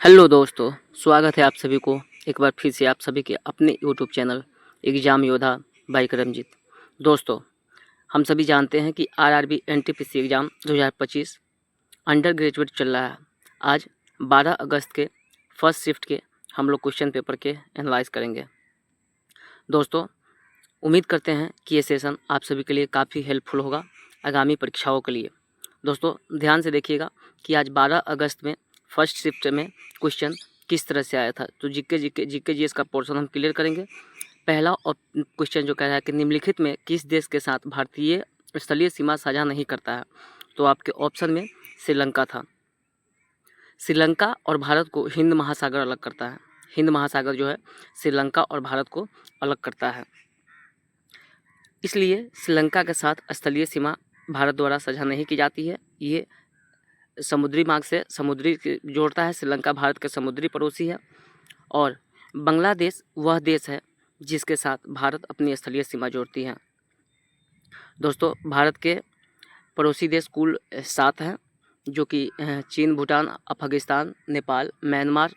Hello दोस्तों, स्वागत है आप सभी को एक बार फिर से आप सभी के अपने यूट्यूब चैनल एग्ज़ाम योद्धा बाई करमजीत। दोस्तों, हम सभी जानते हैं कि RRB NTPC exam 2025 under graduate चल रहा है। आज 12 अगस्त के फर्स्ट शिफ्ट के हम लोग क्वेश्चन पेपर के एनालाइज करेंगे। दोस्तों, उम्मीद करते हैं कि ये सेशन आप सभी के लिए काफ़ी हेल्पफुल होगा आगामी परीक्षाओं के लिए। दोस्तों, ध्यान से देखिएगा कि आज 12 अगस्त में फर्स्ट शिफ्ट में क्वेश्चन किस तरह से आया था। तो जीके जीएस का पोर्शन हम क्लियर करेंगे। पहला और क्वेश्चन जो कह रहा है कि निम्नलिखित में किस देश के साथ भारतीय स्थलीय सीमा साझा नहीं करता है। तो आपके ऑप्शन में श्रीलंका था। श्रीलंका और भारत को हिंद महासागर अलग करता है। हिंद महासागर जो है श्रीलंका और भारत को अलग करता है, इसलिए श्रीलंका के साथ स्थलीय सीमा भारत द्वारा साझा नहीं की जाती है। ये समुद्री मार्ग से समुद्री जोड़ता है। श्रीलंका भारत के समुद्री पड़ोसी है और बांग्लादेश वह देश है जिसके साथ भारत अपनी स्थलीय सीमा जोड़ती है। दोस्तों, भारत के पड़ोसी देश कुल 7 हैं, जो कि चीन, भूटान, अफगानिस्तान, नेपाल, म्यांमार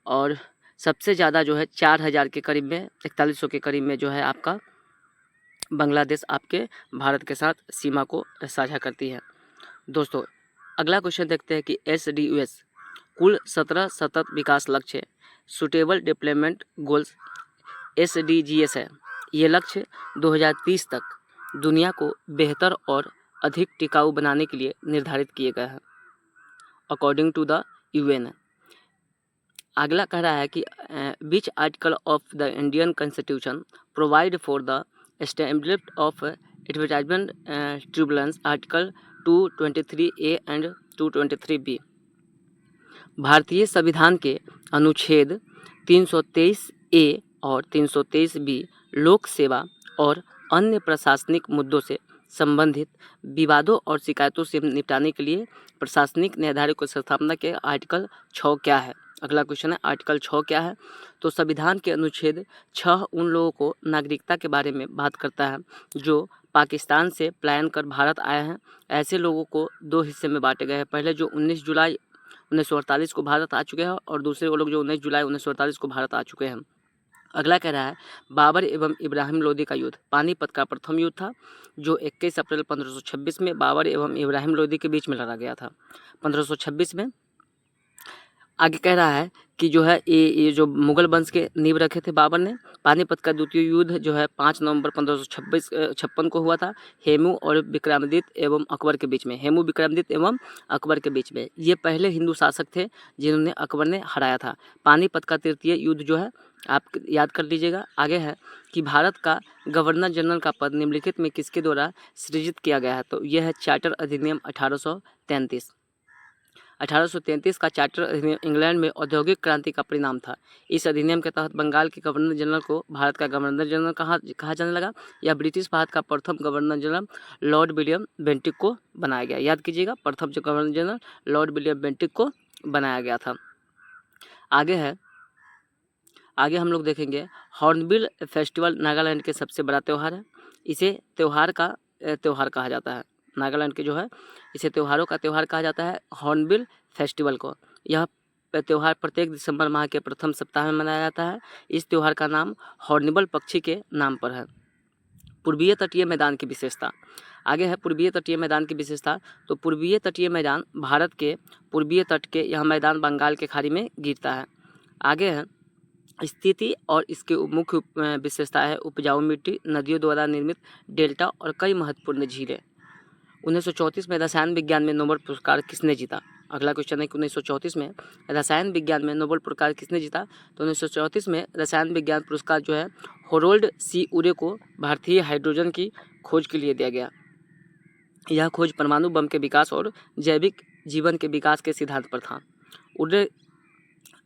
और सबसे ज़्यादा जो है 4000 के करीब में 4100 के करीब में जो है आपका बांग्लादेश आपके भारत के साथ सीमा को साझा करती है। दोस्तों, अगला क्वेश्चन देखते हैं कि SDUS कुल 17 सतत विकास लक्ष्य सुटेबल डेवलपमेंट गोल्स SDGs है। ये लक्ष्य 2030 तक दुनिया को बेहतर और अधिक टिकाऊ बनाने के लिए निर्धारित किए गए हैं अकॉर्डिंग टू द UN। अगला कह रहा है कि which article of the Indian constitution provide for the establishment of advertisement tribunals article 223A and 223B। भारतीय संविधान के अनुच्छेद 323A और 323B लोक सेवा और अन्य प्रशासनिक मुद्दों से संबंधित विवादों और शिकायतों से निपटाने के लिए प्रशासनिक न्यायाधीश की स्थापना के आर्टिकल 6 क्या है। अगला क्वेश्चन है आर्टिकल 6 क्या है। तो संविधान के अनुच्छेद 6 उन लोगों को नागरिकता के बारे में बात करता है जो पाकिस्तान से पलायन कर भारत आए हैं। ऐसे लोगों को 2 हिस्से में बांटे गए हैं। पहले जो 19 जुलाई 1948 को भारत आ चुके हैं और दूसरे वो लोग जो 19 जुलाई 1948 को भारत आ चुके हैं। अगला कह रहा है बाबर एवं इब्राहिम लोदी का युद्ध पानीपत का प्रथम युद्ध था जो 21 अप्रैल 1526 में बाबर एवं इब्राहिम लोदी के बीच में लड़ा गया था 1526 में। आगे कह रहा है कि जो है ये जो मुगल वंश के नींव रखे थे बाबर ने। पानीपत का द्वितीय युद्ध जो है 5 नवंबर 1556 को हुआ था हेमू और विक्रमादित्य एवं अकबर के बीच में। हेमू विक्रमादित्य एवं अकबर के बीच में ये पहले हिंदू शासक थे जिन्होंने अकबर ने हराया था। पानीपत का तृतीय युद्ध जो है आप याद कर लीजिएगा। आगे है कि भारत का गवर्नर जनरल का पद निम्नलिखित में किसके द्वारा सृजित किया गया है। तो यह है चार्टर अधिनियम 1833। 1833 का चार्टर अधिनियम इंग्लैंड में औद्योगिक क्रांति का परिणाम था। इस अधिनियम के तहत बंगाल के गवर्नर जनरल को भारत का गवर्नर जनरल कहा जाने लगा। यह ब्रिटिश भारत का प्रथम governor general Lord William Bentinck को बनाया गया। याद कीजिएगा, प्रथम जो governor general Lord William Bentinck को बनाया गया था। आगे हम लोग देखेंगे हॉर्नबिल फेस्टिवल नागालैंड के सबसे बड़ा त्यौहार है। इसे त्यौहार कहा जाता है। नागालैंड के जो है इसे त्योहारों का त्यौहार कहा जाता है हॉर्नबिल फेस्टिवल को। यह त्यौहार प्रत्येक दिसंबर माह के प्रथम सप्ताह में मनाया जाता है। इस त्यौहार का नाम हॉर्नबिल पक्षी के नाम पर है। पूर्वीय तटीय मैदान की विशेषता। आगे है पूर्वीय तटीय मैदान की विशेषता। तो पूर्वीय तटीय मैदान भारत के पूर्वीय तट के यह मैदान बंगाल के खाड़ी में गिरता है। आगे है स्थिति और इसके मुख्य विशेषता है उपजाऊ मिट्टी, नदियों द्वारा निर्मित डेल्टा और कई महत्वपूर्ण झीलें। 1934 में रसायन विज्ञान में नोबेल पुरस्कार किसने जीता। अगला क्वेश्चन है कि 1934 में रसायन विज्ञान में नोबेल पुरस्कार किसने जीता। तो 1934 में रसायन विज्ञान पुरस्कार जो है हेरोल्ड सी उरे को भारतीय हाइड्रोजन की खोज के लिए दिया गया। यह खोज परमाणु बम के विकास और जैविक जीवन के विकास के सिद्धांत पर था। उरे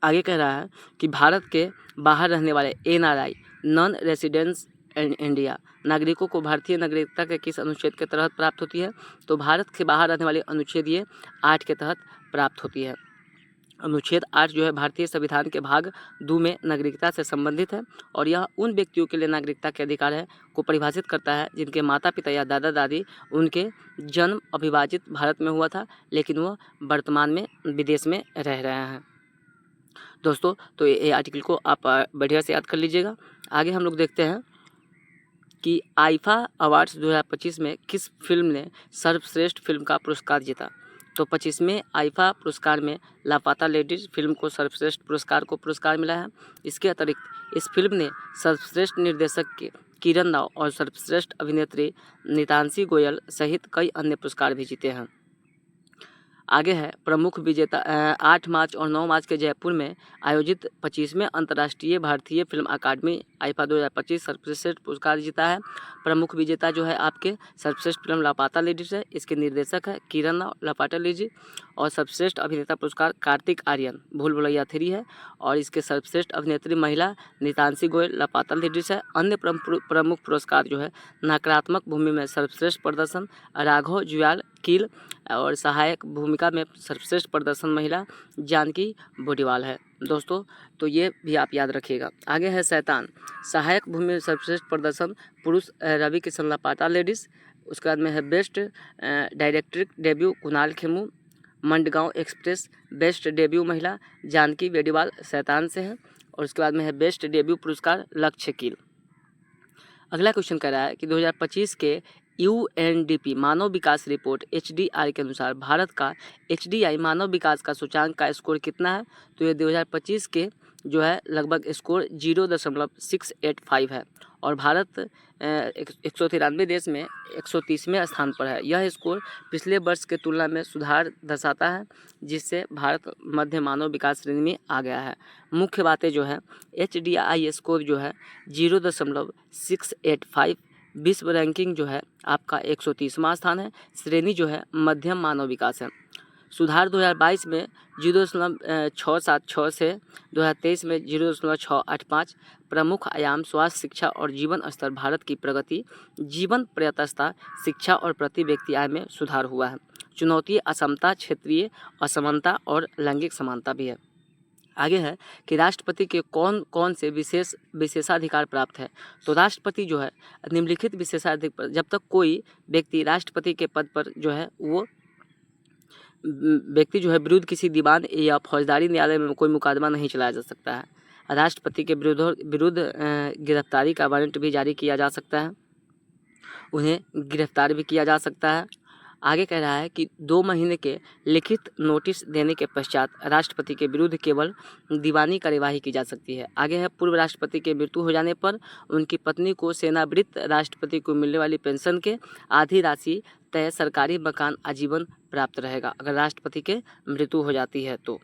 आगे कह रहा है कि भारत के बाहर रहने वाले NRI नॉन रेसिडेंस इंडिया नागरिकों को भारतीय नागरिकता के किस अनुच्छेद के तहत प्राप्त होती है। तो भारत के बाहर रहने वाले अनुच्छेद 8 के तहत प्राप्त होती है। अनुच्छेद 8 जो है भारतीय संविधान के भाग 2 में नागरिकता से संबंधित है और यह उन व्यक्तियों के लिए नागरिकता के अधिकार है को परिभाषित करता है जिनके माता पिता या दादा दादी उनके जन्म अविभाजित भारत में हुआ था लेकिन वह वर्तमान में विदेश में रह रहे हैं। दोस्तों तो ये आर्टिकल को आप बढ़िया से याद कर लीजिएगा। आगे हम लोग देखते हैं कि आईफा अवार्ड्स 2025 में किस फिल्म ने सर्वश्रेष्ठ फिल्म का पुरस्कार जीता। तो 25वें आईफा पुरस्कार में लापता लेडीज फिल्म को सर्वश्रेष्ठ पुरस्कार मिला है। इसके अतिरिक्त इस फिल्म ने सर्वश्रेष्ठ निर्देशक किरण राव और सर्वश्रेष्ठ अभिनेत्री नीतांशी गोयल सहित कई अन्य पुरस्कार भी जीते हैं। आगे है प्रमुख विजेता 8 मार्च और 9 मार्च के जयपुर में आयोजित 25वें अंतर्राष्ट्रीय भारतीय फिल्म अकादमी आईफा 2025 सर्वश्रेष्ठ पुरस्कार जीता है। प्रमुख विजेता जो है आपके सर्वश्रेष्ठ फिल्म लापता लेडीज है, इसके निर्देशक है किरण राव लापता लेडीज, और सर्वश्रेष्ठ अभिनेता पुरस्कार कार्तिक आर्यन भूल भुलैया 3 है, और इसके सर्वश्रेष्ठ अभिनेत्री महिला नीतांशी गोयल लापता लेडीज है। अन्य प्रमुख पुरस्कार जो है नकारात्मक भूमि में सर्वश्रेष्ठ प्रदर्शन राघव जुयाल किल, और सहायक भूमिका में सर्वश्रेष्ठ प्रदर्शन महिला जानकी बोटीवाल है। दोस्तों तो ये भी आप याद रखिएगा। आगे है शैतान, सहायक भूमि में सर्वश्रेष्ठ प्रदर्शन पुरुष रवि किशन लापता लेडीज। उसके बाद में है best director debut Kunal Khemu, Madgaon express best debut महिला जानकी बेडीवाल शैतान से है, और उसके बाद में है बेस्ट डेब्यू पुरस्कार लक्ष्य कील। अगला क्वेश्चन कह रहा है कि 2025 के यूएनडीपी मानव विकास रिपोर्ट HDI के अनुसार भारत का HDI मानव विकास का सूचांक का स्कोर कितना है। तो ये 2025 के जो है लगभग स्कोर 0.685 है, और भारत 193 देश में 130वें स्थान पर है। यह स्कोर पिछले वर्ष के तुलना में सुधार दर्शाता है, जिससे भारत मध्य मानव विकास श्रेणी में आ गया है। मुख्य बातें जो है HDI स्कोर जो है 0.685, विश्व रैंकिंग जो है आपका 130वां स्थान है, श्रेणी जो है मध्यम मानव विकास है। सुधार 2022 में 0.676 से 2023 में 0.685। प्रमुख आयाम स्वास्थ्य, शिक्षा और जीवन स्तर, भारत की प्रगति, जीवन पर्याप्तता, शिक्षा और प्रति व्यक्ति आय में सुधार हुआ है। चुनौती असमता, क्षेत्रीय असमानता और लैंगिक समानता भी है। आगे है कि राष्ट्रपति के कौन कौन से विशेषाधिकार प्राप्त है। तो राष्ट्रपति जो है निम्नलिखित विशेषाधिकार, जब तक कोई व्यक्ति राष्ट्रपति के पद पर जो है वो व्यक्ति जो है विरुद्ध किसी दीवान या फौजदारी न्यायालय में कोई मुकदमा नहीं चलाया जा सकता है। राष्ट्रपति के विरुद्ध गिरफ्तारी का वारंट भी जारी किया जा सकता है, उन्हें गिरफ्तार भी किया जा सकता है। आगे कह रहा है कि 2 महीने के लिखित नोटिस देने के पश्चात राष्ट्रपति के विरुद्ध केवल दीवानी कार्यवाही की जा सकती है। आगे है पूर्व राष्ट्रपति के मृत्यु हो जाने पर उनकी पत्नी को सेवानिवृत्त राष्ट्रपति को मिलने वाली पेंशन के आधी राशि तय सरकारी मकान आजीवन प्राप्त रहेगा, अगर राष्ट्रपति के मृत्यु हो जाती है तो।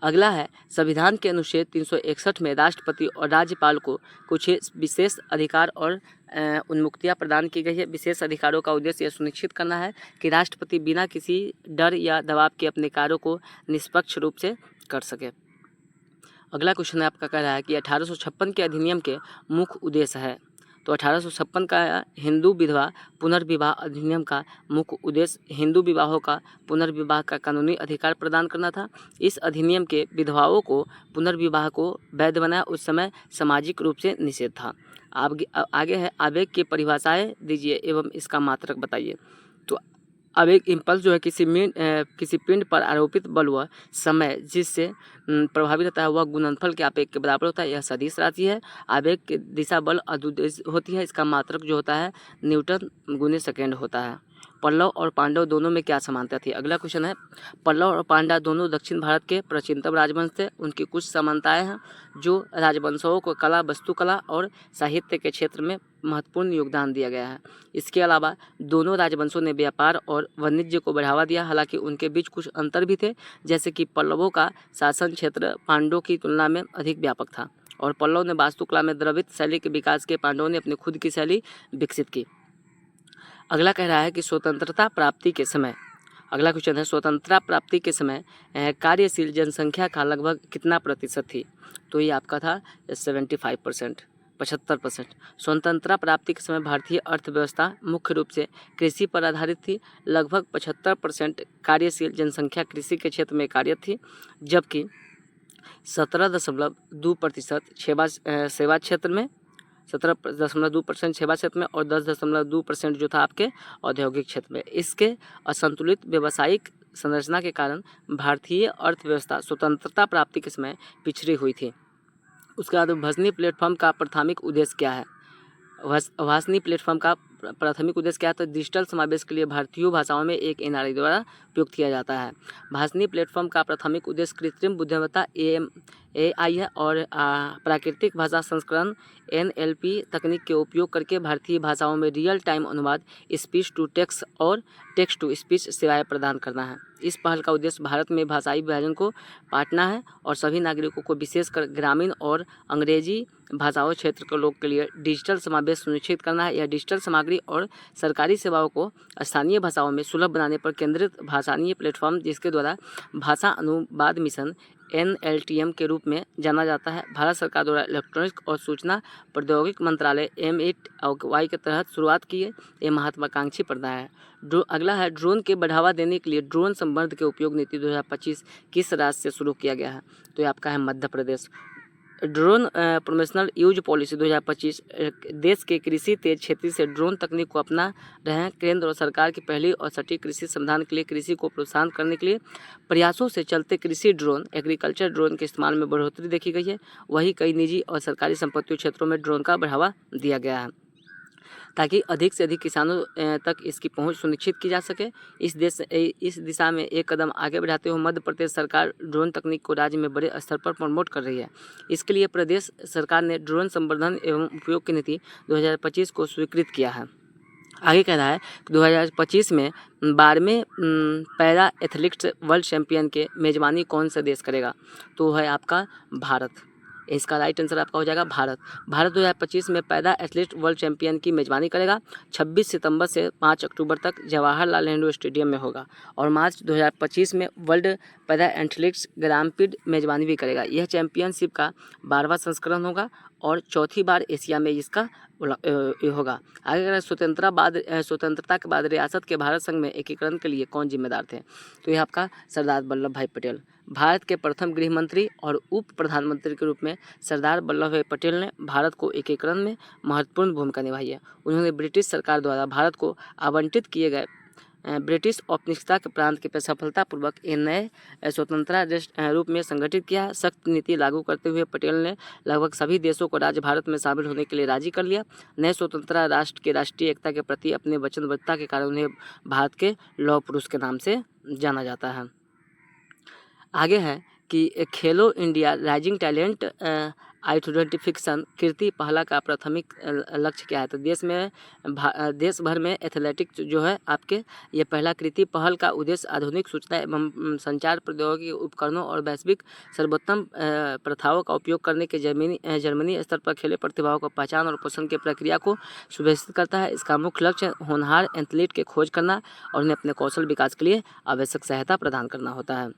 अगला है संविधान के अनुच्छेद 361 में राष्ट्रपति और राज्यपाल को कुछ विशेष अधिकार और उन्मुक्तियां प्रदान की गई है। विशेष अधिकारों का उद्देश्य यह सुनिश्चित करना है कि राष्ट्रपति बिना किसी डर या दबाव के अपने कार्यों को निष्पक्ष रूप से कर सके। अगला क्वेश्चन आपका कह रहा है कि 1856 के अधिनियम के मुख्य उद्देश्य है। तो 1856 का हिंदू विधवा पुनर्विवाह अधिनियम का मुख्य उद्देश्य हिंदू विवाहों का पुनर्विवाह का कानूनी अधिकार प्रदान करना था। इस अधिनियम के विधवाओं को पुनर्विवाह को वैध बनाया उस समय सामाजिक रूप से निषेध था। आगे है आवेग की परिभाषाएं दीजिए एवं इसका मात्रक बताइए। तो आवेग इम्पल्स जो है किसी पिंड पर आरोपित बल व समय जिससे प्रभावित होता है वह गुणनफल के आवेग के बराबर होता है। यह सदिश राशि है। आवेग की दिशा बल अदुदेश होती है। इसका मात्रक जो होता है न्यूटन गुने सेकेंड होता है। पल्लव और पांडव दोनों में क्या समानता थी। अगला क्वेश्चन है पल्लव और पांडव दोनों दक्षिण भारत के प्राचीनतम राजवंश थे। उनकी कुछ समानताएं हैं जो राजवंशों को कला, वास्तुकला और साहित्य के क्षेत्र में महत्वपूर्ण योगदान दिया गया है। इसके अलावा दोनों राजवंशों ने व्यापार और वाणिज्य को बढ़ावा दिया, हालांकि उनके बीच कुछ अंतर भी थे, जैसे कि पल्लवों का शासन क्षेत्र पांडवों की तुलना में अधिक व्यापक था और पल्लव ने वास्तुकला में द्रविड़ शैली के विकास के पांडवों ने अपनी खुद की शैली विकसित की। अगला कह रहा है कि स्वतंत्रता प्राप्ति के समय, अगला क्वेश्चन है स्वतंत्रता प्राप्ति के समय कार्यशील जनसंख्या का लगभग कितना प्रतिशत थी। तो ये आपका था 75%, 75%। स्वतंत्रता प्राप्ति के समय भारतीय अर्थव्यवस्था मुख्य रूप से कृषि पर आधारित थी। लगभग 75% कार्यशील जनसंख्या कृषि के क्षेत्र में कार्यरत थी, जबकि 17.2% सेवा क्षेत्र में, 17.2% सेवा क्षेत्र में और 10.2% जो था आपके औद्योगिक क्षेत्र में। इसके असंतुलित व्यावसायिक संरचना के कारण भारतीय अर्थव्यवस्था स्वतंत्रता प्राप्ति के समय पिछड़ी हुई थी। उसके बाद भाषणी प्लेटफॉर्म का प्राथमिक उद्देश्य क्या है? भाषणी प्लेटफॉर्म का प्राथमिक उद्देश्य क्या है? तो डिजिटल समावेश के लिए भारतीय भाषाओं में एक एनआरआई द्वारा उपयोग किया जाता है। भाषणी प्लेटफॉर्म का प्राथमिक उद्देश्य कृत्रिम बुद्धिमत्ता AI है और प्राकृतिक भाषा संस्करण NLP तकनीक के उपयोग करके भारतीय भाषाओं में रियल टाइम अनुवाद, स्पीच टू टेक्स्ट और टेक्स्ट टू स्पीच सेवाएं प्रदान करना है। इस पहल का उद्देश्य भारत में भाषाई विभाजन को पाटना है और सभी नागरिकों को, विशेषकर ग्रामीण और अंग्रेजी भाषाओं क्षेत्र के लोग के लिए डिजिटल समावेश सुनिश्चित करना है। यह डिजिटल सामग्री और सरकारी सेवाओं को स्थानीय भाषाओं में सुलभ बनाने पर केंद्रित भाषाई प्लेटफॉर्म, जिसके द्वारा भाषा अनुवाद मिशन NLTM के रूप में जाना जाता है, भारत सरकार द्वारा इलेक्ट्रॉनिक और सूचना प्रौद्योगिकी मंत्रालय MHY के तहत शुरुआत की है। ये महत्वाकांक्षी प्रदान है। अगला है ड्रोन के बढ़ावा देने के लिए ड्रोन संवर्धन के उपयोग नीति 2025 किस राज्य से शुरू किया गया है? तो ये आपका है Madhya Pradesh. Drone promotional use policy 2025 देश के कृषि तेज क्षेत्र से ड्रोन तकनीक को अपना रहे हैं। केंद्र और सरकार की पहली और सटीक कृषि समाधान के लिए कृषि को प्रोत्साहन करने के लिए प्रयासों से चलते कृषि ड्रोन, एग्रीकल्चर ड्रोन के इस्तेमाल में बढ़ोतरी देखी गई है। वहीं कई निजी और सरकारी संपत्ति क्षेत्रों में ड्रोन का बढ़ावा दिया गया है ताकि अधिक से अधिक किसानों तक इसकी पहुंच सुनिश्चित की जा सके। इस दिशा में एक कदम आगे बढ़ाते हुए मध्य प्रदेश सरकार ड्रोन तकनीक को राज्य में बड़े स्तर पर प्रमोट कर रही है। इसके लिए प्रदेश सरकार ने ड्रोन संवर्धन एवं उपयोग की नीति 2025 को स्वीकृत किया है। आगे कह रहा है 2025 में 12वें पैरा एथलेटिक्स वर्ल्ड चैंपियन के मेजबानी कौन सा देश करेगा? तो है आपका भारत। इसका राइट आंसर आपका हो जाएगा भारत। भारत 2025 में पैरा एथलीट वर्ल्ड चैंपियन की मेजबानी करेगा। 26 सितंबर से 5 अक्टूबर तक जवाहरलाल नेहरू स्टेडियम में होगा और मार्च 2025 में world para athletics grand prix मेजबानी भी करेगा। यह चैंपियनशिप का 12वां संस्करण होगा और चौथी बार एशिया में इसका होगा। आगे अगर स्वतंत्रता के बाद रियासत के भारत संघ में एकीकरण के लिए कौन जिम्मेदार थे? तो यह आपका सरदार वल्लभ भाई पटेल। भारत के प्रथम गृह मंत्री और उप प्रधानमंत्री के रूप में सरदार वल्लभ भाई पटेल ने भारत को एकीकरण में महत्वपूर्ण भूमिका निभाई है। उन्होंने ब्रिटिश सरकार द्वारा भारत को आवंटित किए गए ब्रिटिश औपनिवेशिकता के प्रांत के सफलतापूर्वक नए स्वतंत्र रूप में संगठित किया। सख्त नीति लागू करते हुए पटेल ने लगभग सभी देशों को राज्य भारत में शामिल होने के लिए राजी कर लिया। नए स्वतंत्र राष्ट्र के राष्ट्रीय एकता के प्रति अपने वचनबद्धता के कारण उन्हें भारत के लौह पुरुष के नाम से जाना जाता है। आगे है कि खेलो इंडिया राइजिंग टैलेंट आइडेंटिफिकेशन कीर्ति पहला का प्राथमिक लक्ष्य क्या है? तो देश भर में एथलेटिक्स जो है आपके ये पहला कृति पहल का उद्देश्य आधुनिक सूचना एवं संचार प्रौद्योगिकी उपकरणों और वैश्विक सर्वोत्तम प्रथाओं का उपयोग करने के जर्मनी स्तर पर खेले प्रतिभाओं को पहचान और पोषण की प्रक्रिया को सुव्यवस्थित करता है। इसका मुख्य लक्ष्य होनहार एथलीट की खोज करना और उन्हें अपने कौशल विकास के लिए आवश्यक सहायता प्रदान करना होता है।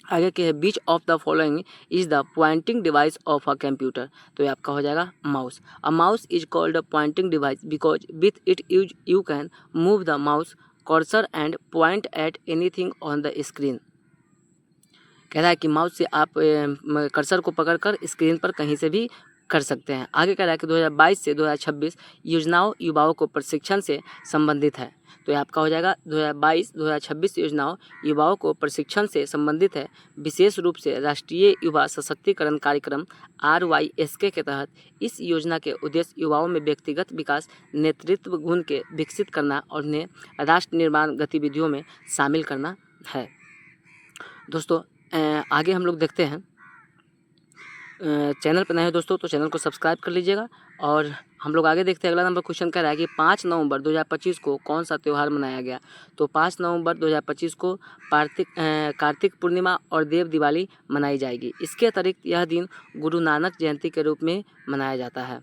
आगे के है which of the following is the pointing device of a computer? तो ये आपका हो जाएगा mouse. A mouse is called a pointing device because with it you can move the mouse cursor and point at anything on the screen. कह रहा है कि mouse से आप कर्सर को पकड़कर स्क्रीन पर कहीं से भी कर सकते हैं। आगे कह रहा है कि 2022 से 2026 योजनाओं युवाओं को प्रशिक्षण से संबंधित है। तो ये आपका हो जाएगा 2022-2026 योजनाओं युवाओं को प्रशिक्षण से संबंधित है। विशेष रूप से राष्ट्रीय युवा सशक्तिकरण कार्यक्रम RYSK के तहत इस योजना के उद्देश्य युवाओं में व्यक्तिगत विकास, नेतृत्व गुण के विकसित करना और उन्हें राष्ट्र निर्माण गतिविधियों में शामिल करना है। दोस्तों आगे हम लोग देखते हैं, चैनल पर नए हैं दोस्तों तो चैनल को सब्सक्राइब कर लीजिएगा। और हम लोग आगे देखते हैं। अगला नंबर क्वेश्चन कह रहा है कि 5 नवंबर 2025 को कौन सा त्यौहार मनाया गया? तो 5 नवंबर 2025 को कार्तिक पूर्णिमा और देव दिवाली मनाई जाएगी। इसके अतिरिक्त यह दिन गुरु नानक जयंती के रूप में मनाया जाता है।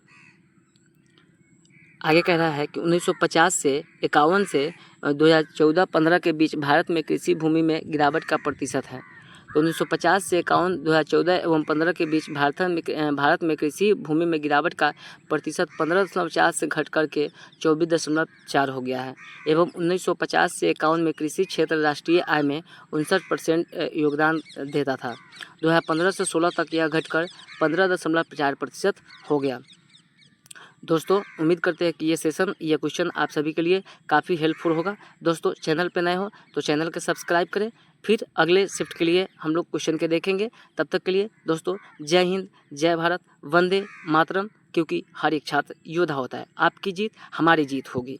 आगे कह रहा है कि 1950 से 51 से 2014-15 के बीच भारत में कृषि भूमि में गिरावट का प्रतिशत है। तो 1950 से 51, 2014 एवं 15 के बीच भारत में कृषि भूमि में गिरावट का प्रतिशत 15.4 से घट करके 24.4 हो गया है। एवं 1950 से 51 में कृषि क्षेत्र राष्ट्रीय आय में 59% योगदान देता था। 2015 से 16 तक यह घटकर 15.4% हो गया। दोस्तों उम्मीद करते हैं कि ये सेशन या क्वेश्चन आप सभी के लिए काफ़ी हेल्पफुल होगा। दोस्तों चैनल पे नए हो तो चैनल को सब्सक्राइब करें। फिर अगले शिफ्ट के लिए हम लोग क्वेश्चन के देखेंगे। तब तक के लिए दोस्तों जय हिंद, जय भारत, वंदे मातरम। क्योंकि हर एक छात्र योद्धा होता है। आपकी जीत हमारी जीत होगी।